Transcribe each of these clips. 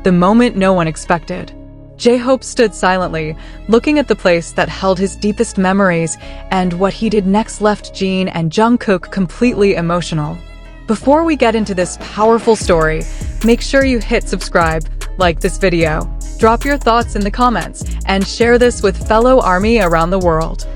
the moment no one expected. J-Hope stood silently, looking at the place that held his deepest memories, and what he did next left Jin and Jungkook completely emotional. Before we get into this powerful story, make sure you hit subscribe, like this video, drop your thoughts in the comments, and share this with fellow ARMY around the world.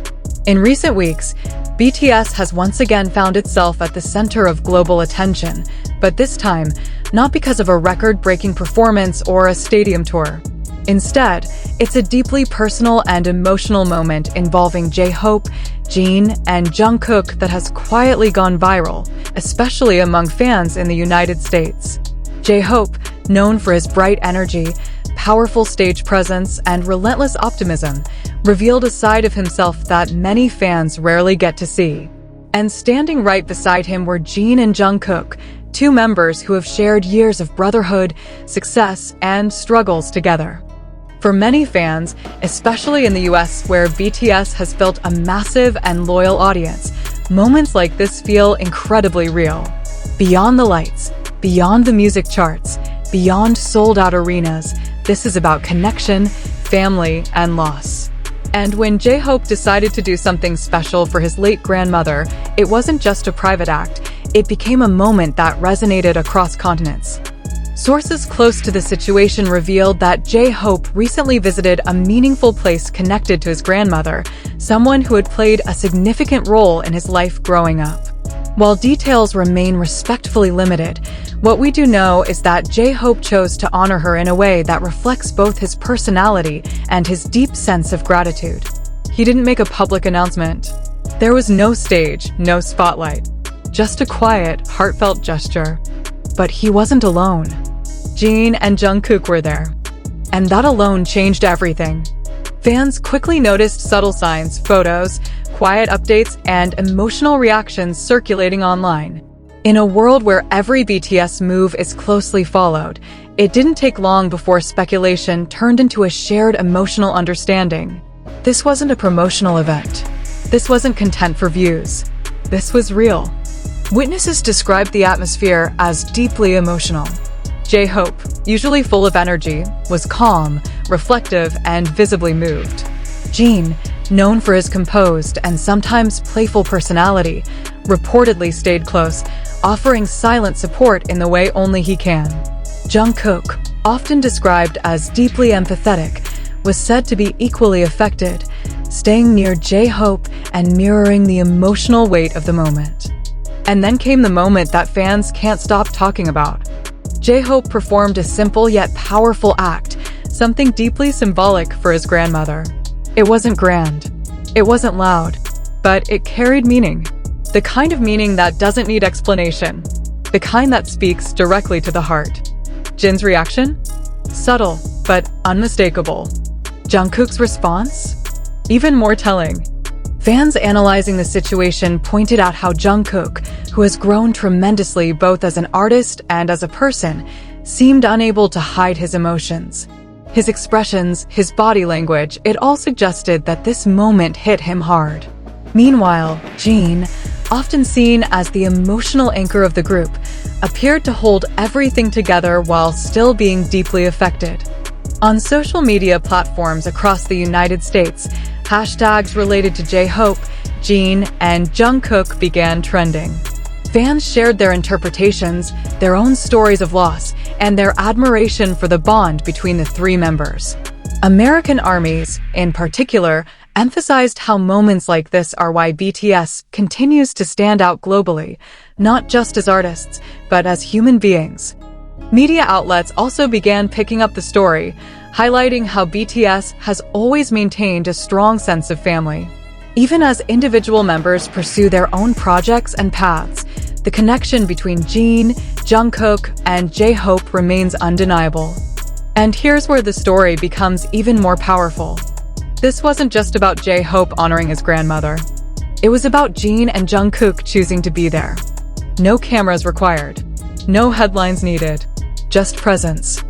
In recent weeks, BTS has once again found itself at the center of global attention, but this time, not because of a record-breaking performance or a stadium tour. Instead, it's a deeply personal and emotional moment involving J-Hope, Jin, and Jungkook that has quietly gone viral, especially among fans in the United States. J-Hope, known for his bright energy, powerful stage presence, and relentless optimism, revealed a side of himself that many fans rarely get to see. And standing right beside him were Jin and Jungkook, two members who have shared years of brotherhood, success, and struggles together. For many fans, especially in the US where BTS has built a massive and loyal audience, moments like this feel incredibly real. Beyond the lights, beyond the music charts, beyond sold-out arenas, this is about connection, family, and loss. And when J-Hope decided to do something special for his late grandmother, it wasn't just a private act, it became a moment that resonated across continents. Sources close to the situation revealed that J-Hope recently visited a meaningful place connected to his grandmother, someone who had played a significant role in his life growing up. While details remain respectfully limited, what we do know is that J-Hope chose to honor her in a way that reflects both his personality and his deep sense of gratitude. He didn't make a public announcement. There was no stage, no spotlight, just a quiet, heartfelt gesture. But he wasn't alone. Jin and Jungkook were there. And that alone changed everything. Fans quickly noticed subtle signs, photos, quiet updates, and emotional reactions circulating online. In a world where every BTS move is closely followed, it didn't take long before speculation turned into a shared emotional understanding. This wasn't a promotional event. This wasn't content for views. This was real. Witnesses described the atmosphere as deeply emotional. J-Hope, usually full of energy, was calm, reflective, and visibly moved. Jin, known for his composed and sometimes playful personality, reportedly stayed close, offering silent support in the way only he can. Jungkook, often described as deeply empathetic, was said to be equally affected, staying near J-Hope and mirroring the emotional weight of the moment. And then came the moment that fans can't stop talking about. J-Hope performed a simple yet powerful act, something deeply symbolic for his grandmother. It wasn't grand. It wasn't loud. But it carried meaning. The kind of meaning that doesn't need explanation. The kind that speaks directly to the heart. Jin's reaction? Subtle, but unmistakable. Jungkook's response? Even more telling. Fans analyzing the situation pointed out how Jungkook, who has grown tremendously both as an artist and as a person, seemed unable to hide his emotions. His expressions, his body language, it all suggested that this moment hit him hard. Meanwhile, Jin, often seen as the emotional anchor of the group, appeared to hold everything together while still being deeply affected. On social media platforms across the United States, hashtags related to J-Hope, Jin, and Jungkook began trending. Fans shared their interpretations, their own stories of loss, and their admiration for the bond between the three members. American armies, in particular, emphasized how moments like this are why BTS continues to stand out globally, not just as artists, but as human beings. Media outlets also began picking up the story, highlighting how BTS has always maintained a strong sense of family. Even as individual members pursue their own projects and paths, the connection between Jin, Jungkook, and J-Hope remains undeniable. And here's where the story becomes even more powerful. This wasn't just about J-Hope honoring his grandmother. It was about Jin and Jungkook choosing to be there. No cameras required. No headlines needed. Just presence.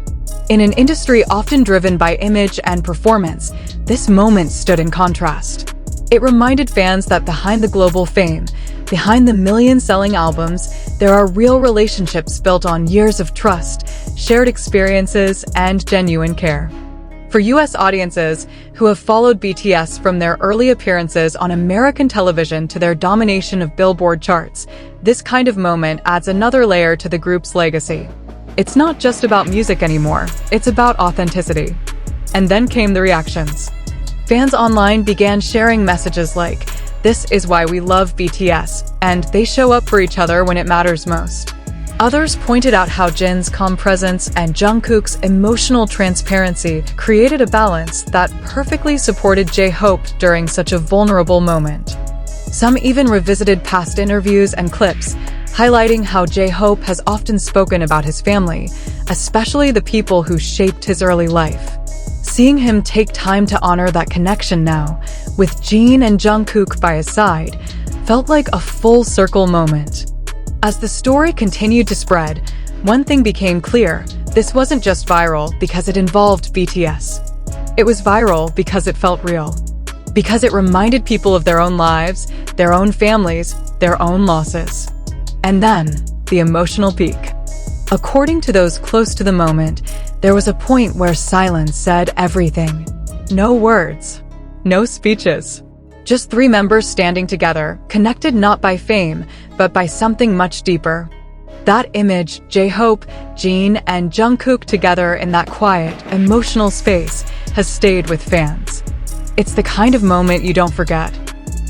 In an industry often driven by image and performance, this moment stood in contrast. It reminded fans that behind the global fame, behind the million-selling albums, there are real relationships built on years of trust, shared experiences, and genuine care. For US audiences who have followed BTS from their early appearances on American television to their domination of Billboard charts, this kind of moment adds another layer to the group's legacy. It's not just about music anymore, it's about authenticity. And then came the reactions. Fans online began sharing messages like, "This is why we love BTS," and "They show up for each other when it matters most." Others pointed out how Jin's calm presence and Jungkook's emotional transparency created a balance that perfectly supported J-Hope during such a vulnerable moment. Some even revisited past interviews and clips, highlighting how J-Hope has often spoken about his family, especially the people who shaped his early life. Seeing him take time to honor that connection now, with Jin and Jungkook by his side, felt like a full-circle moment. As the story continued to spread, one thing became clear: this wasn't just viral because it involved BTS. It was viral because it felt real. Because it reminded people of their own lives, their own families, their own losses. And then, the emotional peak. According to those close to the moment, there was a point where silence said everything. No words. No speeches. Just three members standing together, connected not by fame, but by something much deeper. That image, J-Hope, Jin, and Jungkook together in that quiet, emotional space, has stayed with fans. It's the kind of moment you don't forget.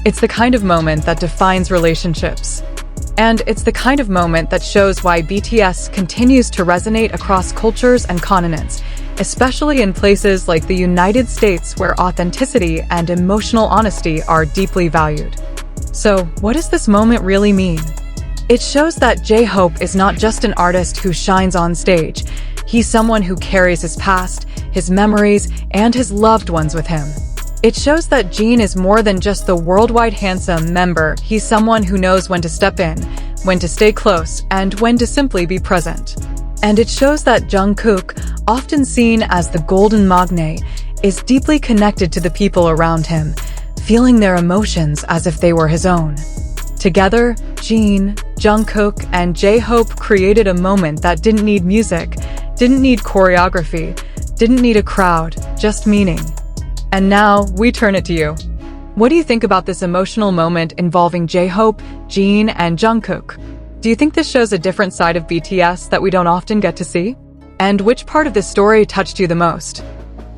It's the kind of moment that defines relationships. And it's the kind of moment that shows why BTS continues to resonate across cultures and continents, especially in places like the United States where authenticity and emotional honesty are deeply valued. So, what does this moment really mean? It shows that J-Hope is not just an artist who shines on stage. He's someone who carries his past, his memories, and his loved ones with him. It shows that Jin is more than just the worldwide handsome member. He's someone who knows when to step in, when to stay close, and when to simply be present. And it shows that Jungkook, often seen as the golden magne, is deeply connected to the people around him, feeling their emotions as if they were his own. Together, Jin, Jungkook, and J-Hope created a moment that didn't need music, didn't need choreography, didn't need a crowd, just meaning. And now, we turn it to you. What do you think about this emotional moment involving J-Hope, Jin, and Jungkook? Do you think this shows a different side of BTS that we don't often get to see? And which part of this story touched you the most?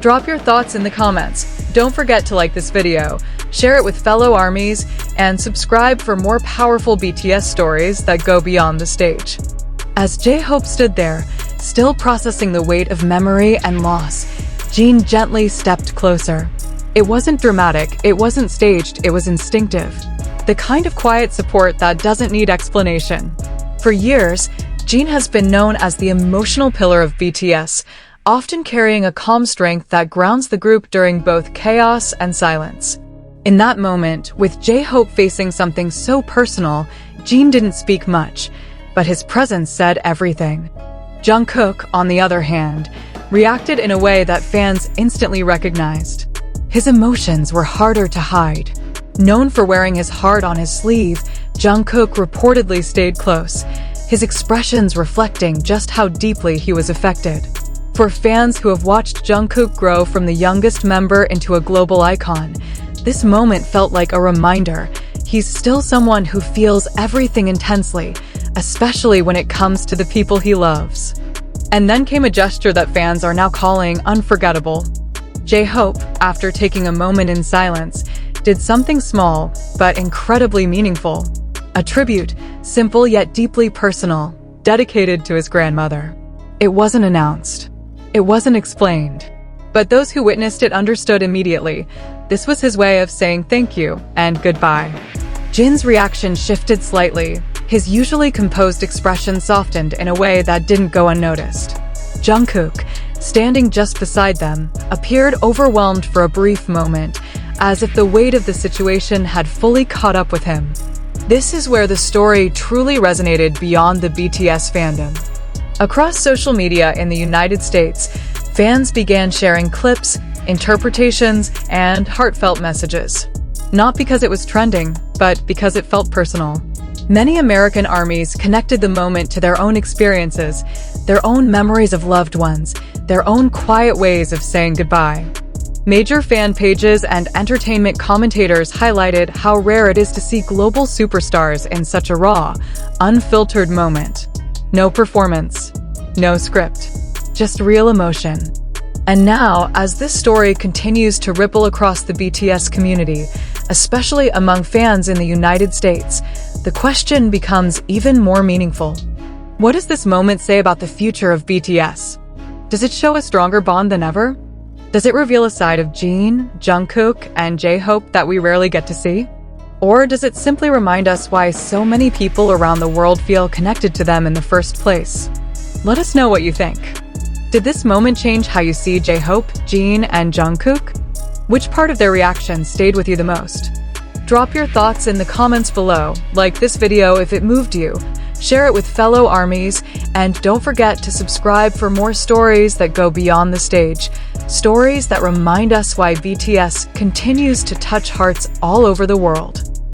Drop your thoughts in the comments. Don't forget to like this video, share it with fellow ARMYs, and subscribe for more powerful BTS stories that go beyond the stage. As J-Hope stood there, still processing the weight of memory and loss, Jin gently stepped closer. It wasn't dramatic, it wasn't staged, it was instinctive. The kind of quiet support that doesn't need explanation. For years, Jin has been known as the emotional pillar of BTS, often carrying a calm strength that grounds the group during both chaos and silence. In that moment, with J-Hope facing something so personal, Jin didn't speak much, but his presence said everything. Jungkook, on the other hand, reacted in a way that fans instantly recognized. His emotions were harder to hide. Known for wearing his heart on his sleeve, Jungkook reportedly stayed close, his expressions reflecting just how deeply he was affected. For fans who have watched Jungkook grow from the youngest member into a global icon, this moment felt like a reminder he's still someone who feels everything intensely, especially when it comes to the people he loves. And then came a gesture that fans are now calling unforgettable. J-Hope, after taking a moment in silence, did something small, but incredibly meaningful. A tribute, simple yet deeply personal, dedicated to his grandmother. It wasn't announced. It wasn't explained. But those who witnessed it understood immediately. This was his way of saying thank you and goodbye. Jin's reaction shifted slightly. His usually composed expression softened in a way that didn't go unnoticed. Jungkook, standing just beside them, appeared overwhelmed for a brief moment, as if the weight of the situation had fully caught up with him. This is where the story truly resonated beyond the BTS fandom. Across social media in the United States, fans began sharing clips, interpretations, and heartfelt messages. Not because it was trending, but because it felt personal. Many American armies connected the moment to their own experiences, their own memories of loved ones, their own quiet ways of saying goodbye. Major fan pages and entertainment commentators highlighted how rare it is to see global superstars in such a raw, unfiltered moment. No performance, no script, just real emotion. And now, as this story continues to ripple across the BTS community, especially among fans in the United States, the question becomes even more meaningful. What does this moment say about the future of BTS? Does it show a stronger bond than ever? Does it reveal a side of Jin, Jungkook, and J-Hope that we rarely get to see? Or does it simply remind us why so many people around the world feel connected to them in the first place? Let us know what you think. Did this moment change how you see J-Hope, Jin, and Jungkook? Which part of their reaction stayed with you the most? Drop your thoughts in the comments below, like this video if it moved you, share it with fellow armies, and don't forget to subscribe for more stories that go beyond the stage, stories that remind us why BTS continues to touch hearts all over the world.